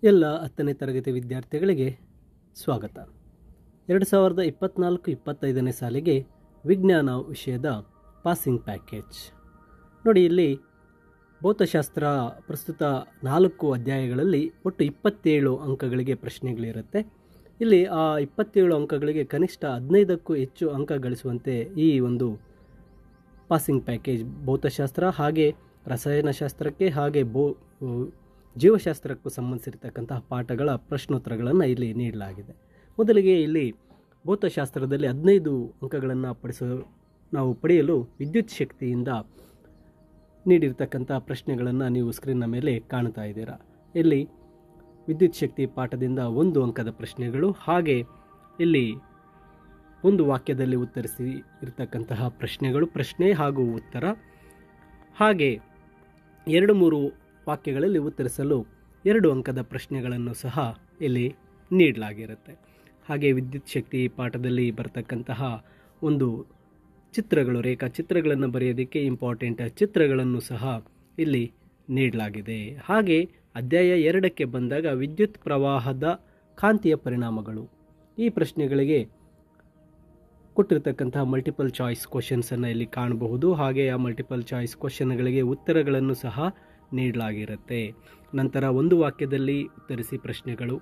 ಎಲ್ಲ 10ನೇ ತರಗತಿ ವಿದ್ಯಾರ್ಥಿಗಳಿಗೆ ಸ್ವಾಗತ. 2024-25ನೇ ಸಾಲಿಗೆ ವಿಜ್ಞಾನ ವಿಷಯದ ಪಾಸಿಂಗ್ ಪ್ಯಾಕೇಜ್ ನೋಡಿ. ಇಲ್ಲಿ ಭೌತಶಾಸ್ತ್ರ ಪ್ರಸ್ತುತ 4 ಅಧ್ಯಾಯಗಳಲ್ಲಿ ಒಟ್ಟು 27 ಅಂಕಗಳಿಗೆ ಪ್ರಶ್ನೆಗಳಿರುತ್ತೆ. ಇಲ್ಲಿ ಆ 27 ಅಂಕಗಳಿಗೆ ಕನಿಷ್ಠ 15ಕ್ಕೂ ಹೆಚ್ಚು ಅಂಕ ಗಳಿಸುವಂತೆ ಈ ಒಂದು ಪಾಸಿಂಗ್ ಪ್ಯಾಕೇಜ್ ಭೌತಶಾಸ್ತ್ರ ಹಾಗೆ ರಸಾಯನಶಾಸ್ತ್ರಕ್ಕೆ ಹಾಗೆ ಜೀವಶಾಸ್ತ್ರಕ್ಕೂ ಸಂಬಂಧಿಸಿರ್ತಕ್ಕಂತಹ ಪಾಠಗಳ ಪ್ರಶ್ನೋತ್ತರಗಳನ್ನು ಇಲ್ಲಿ ನೀಡಲಾಗಿದೆ. ಮೊದಲಿಗೆ ಇಲ್ಲಿ ಭೌತಶಾಸ್ತ್ರದಲ್ಲಿ 15 ಅಂಕಗಳನ್ನು ನಾವು ಪಡೆಯಲು ವಿದ್ಯುತ್ ಶಕ್ತಿಯಿಂದ ನೀಡಿರ್ತಕ್ಕಂಥ ಪ್ರಶ್ನೆಗಳನ್ನು ನೀವು ಸ್ಕ್ರೀನ್ನ ಮೇಲೆ ಕಾಣ್ತಾ ಇದ್ದೀರಾ. ಇಲ್ಲಿ ವಿದ್ಯುತ್ ಶಕ್ತಿ ಪಾಠದಿಂದ 1 ಅಂಕದ ಪ್ರಶ್ನೆಗಳು, ಹಾಗೆ ಇಲ್ಲಿ ಒಂದು ವಾಕ್ಯದಲ್ಲಿ ಉತ್ತರಿಸಿ ಇರತಕ್ಕಂತಹ ಪ್ರಶ್ನೆಗಳು, ಪ್ರಶ್ನೆ ಹಾಗೂ ಉತ್ತರ, ಹಾಗೆ 2-3 ವಾಕ್ಯಗಳಲ್ಲಿ ಉತ್ತರಿಸಲು 2 ಅಂಕದ ಪ್ರಶ್ನೆಗಳನ್ನು ಸಹ ಇಲ್ಲಿ ನೀಡಲಾಗಿರುತ್ತೆ. ಹಾಗೆ ವಿದ್ಯುತ್ ಶಕ್ತಿ ಪಾಠದಲ್ಲಿ ಬರ್ತಕ್ಕಂತಹ ಒಂದು ಚಿತ್ರಗಳು, ರೇಖಾಚಿತ್ರಗಳನ್ನು ಬರೆಯೋದಕ್ಕೆ ಇಂಪಾರ್ಟೆಂಟ್ ಚಿತ್ರಗಳನ್ನು ಸಹ ಇಲ್ಲಿ ನೀಡಲಾಗಿದೆ. ಹಾಗೆ ಅಧ್ಯಾಯ 2ಕ್ಕೆ ಬಂದಾಗ ವಿದ್ಯುತ್ ಪ್ರವಾಹದ ಕಾಂತೀಯ ಪರಿಣಾಮಗಳು, ಈ ಪ್ರಶ್ನೆಗಳಿಗೆ ಕೊಟ್ಟಿರತಕ್ಕಂತಹ ಮಲ್ಟಿಪಲ್ ಚಾಯ್ಸ್ ಕ್ವಶನ್ಸನ್ನು ಇಲ್ಲಿ ಕಾಣಬಹುದು. ಹಾಗೆ ಆ ಮಲ್ಟಿಪಲ್ ಚಾಯ್ಸ್ ಕ್ವಶನ್ಗಳಿಗೆ ಉತ್ತರಗಳನ್ನು ಸಹ ನೀಡಲಾಗಿರುತ್ತೆ. ನಂತರ ಒಂದು ವಾಕ್ಯದಲ್ಲಿ ಉತ್ತರಿಸಿ ಪ್ರಶ್ನೆಗಳು,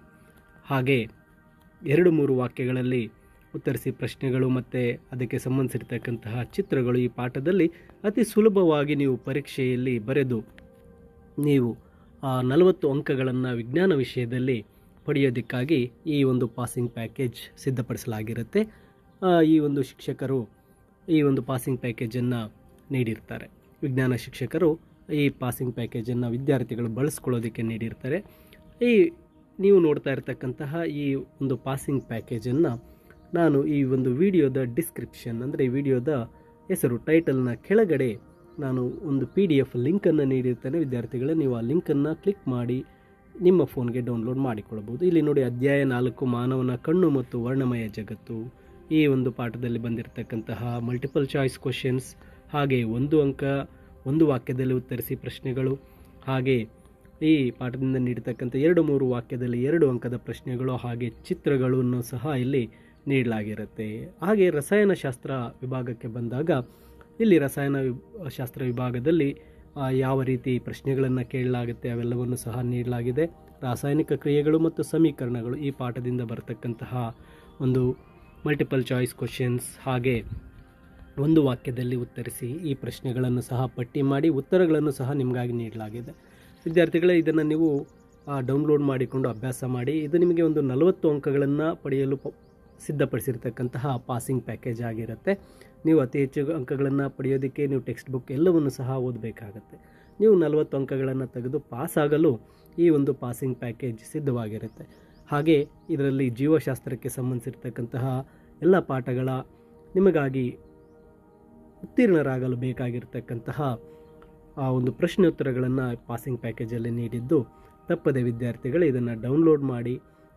ಹಾಗೆ 2-3 ವಾಕ್ಯಗಳಲ್ಲಿ ಉತ್ತರಿಸಿ ಪ್ರಶ್ನೆಗಳು ಮತ್ತು ಅದಕ್ಕೆ ಸಂಬಂಧಿಸಿರ್ತಕ್ಕಂತಹ ಚಿತ್ರಗಳು ಈ ಪಾಠದಲ್ಲಿ ಅತಿ ಸುಲಭವಾಗಿ ನೀವು ಪರೀಕ್ಷೆಯಲ್ಲಿ ಬರೆದು ನೀವು 40 ಅಂಕಗಳನ್ನು ವಿಜ್ಞಾನ ವಿಷಯದಲ್ಲಿ ಪಡೆಯೋದಕ್ಕಾಗಿ ಈ ಒಂದು ಪಾಸಿಂಗ್ ಪ್ಯಾಕೇಜ್ ಸಿದ್ಧಪಡಿಸಲಾಗಿರುತ್ತೆ. ಈ ಒಂದು ಶಿಕ್ಷಕರು ಈ ಒಂದು ಪಾಸಿಂಗ್ ಪ್ಯಾಕೇಜನ್ನು ನೀಡಿರ್ತಾರೆ. ವಿಜ್ಞಾನ ಶಿಕ್ಷಕರು ಈ ಪಾಸಿಂಗ್ ಪ್ಯಾಕೇಜನ್ನು ವಿದ್ಯಾರ್ಥಿಗಳು ಬಳಸ್ಕೊಳ್ಳೋದಕ್ಕೆ ನೀಡಿರ್ತಾರೆ. ನೀವು ನೋಡ್ತಾ ಇರತಕ್ಕಂತಹ ಈ ಒಂದು ಪಾಸಿಂಗ್ ಪ್ಯಾಕೇಜನ್ನು ನಾನು ಈ ಒಂದು ವಿಡಿಯೋದ ಡಿಸ್ಕ್ರಿಪ್ಷನ್ ಅಂದರೆ ಈ ವಿಡಿಯೋದ ಹೆಸರು ಟೈಟಲ್ನ ಕೆಳಗಡೆ ನಾನು ಒಂದು PDF ಲಿಂಕನ್ನು ನೀಡಿರ್ತೇನೆ. ವಿದ್ಯಾರ್ಥಿಗಳೇ, ನೀವು ಆ ಲಿಂಕನ್ನು ಕ್ಲಿಕ್ ಮಾಡಿ ನಿಮ್ಮ ಫೋನ್ಗೆ ಡೌನ್ಲೋಡ್ ಮಾಡಿಕೊಳ್ಳಬಹುದು. ಇಲ್ಲಿ ನೋಡಿ, ಅಧ್ಯಾಯ 4 ಮಾನವನ ಕಣ್ಣು ಮತ್ತು ವರ್ಣಮಯ ಜಗತ್ತು, ಈ ಒಂದು ಪಾಠದಲ್ಲಿ ಬಂದಿರತಕ್ಕಂತಹ ಮಲ್ಟಿಪಲ್ ಚಾಯ್ಸ್ ಕ್ವಶನ್ಸ್, ಹಾಗೆ 1 ಅಂಕ ಒಂದು ವಾಕ್ಯದಲ್ಲಿ ಉತ್ತರಿಸಿ ಪ್ರಶ್ನೆಗಳು, ಹಾಗೆ ಈ ಪಾಠದಿಂದ ನೀಡತಕ್ಕಂಥ 2-3 ವಾಕ್ಯದಲ್ಲಿ 2 ಅಂಕದ ಪ್ರಶ್ನೆಗಳು, ಹಾಗೆ ಚಿತ್ರಗಳನ್ನು ಸಹ ಇಲ್ಲಿ ನೀಡಲಾಗಿರುತ್ತೆ. ಹಾಗೆ ರಸಾಯನಶಾಸ್ತ್ರ ವಿಭಾಗಕ್ಕೆ ಬಂದಾಗ ಇಲ್ಲಿ ರಸಾಯನಶಾಸ್ತ್ರ ವಿಭಾಗದಲ್ಲಿ ಯಾವ ರೀತಿ ಪ್ರಶ್ನೆಗಳನ್ನು ಕೇಳಲಾಗುತ್ತೆ ಅವೆಲ್ಲವನ್ನು ಸಹ ನೀಡಲಾಗಿದೆ. ರಾಸಾಯನಿಕ ಕ್ರಿಯೆಗಳು ಮತ್ತು ಸಮೀಕರಣಗಳು, ಈ ಪಾಠದಿಂದ ಬರತಕ್ಕಂತಹ ಒಂದು ಮಲ್ಟಿಪಲ್ ಚಾಯ್ಸ್ ಕ್ವಶನ್ಸ್, ಹಾಗೆ ಒಂದು ವಾಕ್ಯದಲ್ಲಿ ಉತ್ತರಿಸಿ ಈ ಪ್ರಶ್ನೆಗಳನ್ನು ಸಹ ಪಟ್ಟಿ ಮಾಡಿ ಉತ್ತರಗಳನ್ನು ಸಹ ನಿಮಗಾಗಿ ನೀಡಲಾಗಿದೆ. ವಿದ್ಯಾರ್ಥಿಗಳೇ, ಇದನ್ನು ನೀವು ಡೌನ್ಲೋಡ್ ಮಾಡಿಕೊಂಡು ಅಭ್ಯಾಸ ಮಾಡಿ. ಇದು ನಿಮಗೆ ಒಂದು 40 ಅಂಕಗಳನ್ನು ಪಡೆಯಲು ಸಿದ್ಧಪಡಿಸಿರ್ತಕ್ಕಂತಹ ಪಾಸಿಂಗ್ ಪ್ಯಾಕೇಜ್ ಆಗಿರುತ್ತೆ. ನೀವು ಅತಿ ಹೆಚ್ಚು ಅಂಕಗಳನ್ನು ಪಡೆಯೋದಕ್ಕೆ ನೀವು ಟೆಕ್ಸ್ಟ್ ಬುಕ್ ಎಲ್ಲವನ್ನು ಸಹ ಓದಬೇಕಾಗತ್ತೆ. ನೀವು 40 ಅಂಕಗಳನ್ನು ತೆಗೆದು ಪಾಸ್ ಆಗಲು ಈ ಒಂದು ಪಾಸಿಂಗ್ ಪ್ಯಾಕೇಜ್ ಸಿದ್ಧವಾಗಿರುತ್ತೆ. ಹಾಗೆ ಇದರಲ್ಲಿ ಜೀವಶಾಸ್ತ್ರಕ್ಕೆ ಸಂಬಂಧಿಸಿರ್ತಕ್ಕಂತಹ ಎಲ್ಲ ಪಾಠಗಳ ನಿಮಗಾಗಿ ಉತ್ತೀರ್ಣರಾಗಲು ಬೇಕಾಗಿರ್ತಕ್ಕಂತಹ ಆ ಒಂದು ಪ್ರಶ್ನೋತ್ತರಗಳನ್ನು ಪಾಸಿಂಗ್ ಪ್ಯಾಕೇಜಲ್ಲಿ ನೀಡಿದ್ದು, ತಪ್ಪದೆ ವಿದ್ಯಾರ್ಥಿಗಳು ಇದನ್ನು ಡೌನ್ಲೋಡ್ ಮಾಡಿ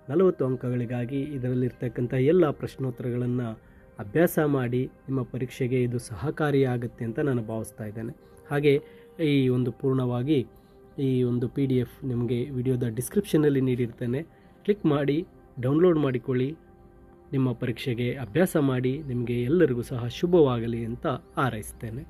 40 ಅಂಕಗಳಿಗಾಗಿ ಇದರಲ್ಲಿರ್ತಕ್ಕಂಥ ಎಲ್ಲ ಪ್ರಶ್ನೋತ್ತರಗಳನ್ನು ಅಭ್ಯಾಸ ಮಾಡಿ ನಿಮ್ಮ ಪರೀಕ್ಷೆಗೆ ಇದು ಸಹಕಾರಿಯಾಗುತ್ತೆ ಅಂತ ನಾನು ಭಾವಿಸ್ತಾ ಇದ್ದೇನೆ. ಹಾಗೆ ಈ ಒಂದು ಪೂರ್ಣವಾಗಿ ಈ ಒಂದು PDF ನಿಮಗೆ ವಿಡಿಯೋದ ಡಿಸ್ಕ್ರಿಪ್ಷನಲ್ಲಿ ನೀಡಿರ್ತೇನೆ. ಕ್ಲಿಕ್ ಮಾಡಿ ಡೌನ್ಲೋಡ್ ಮಾಡಿಕೊಳ್ಳಿ. ನಿಮ್ಮ ಪರೀಕ್ಷೆಗೆ ಅಭ್ಯಾಸ ಮಾಡಿ. ನಿಮಗೆ ಎಲ್ಲರಿಗೂ ಸಹ ಶುಭವಾಗಲಿ ಅಂತ ಹಾರೈಸ್ತೇನೆ.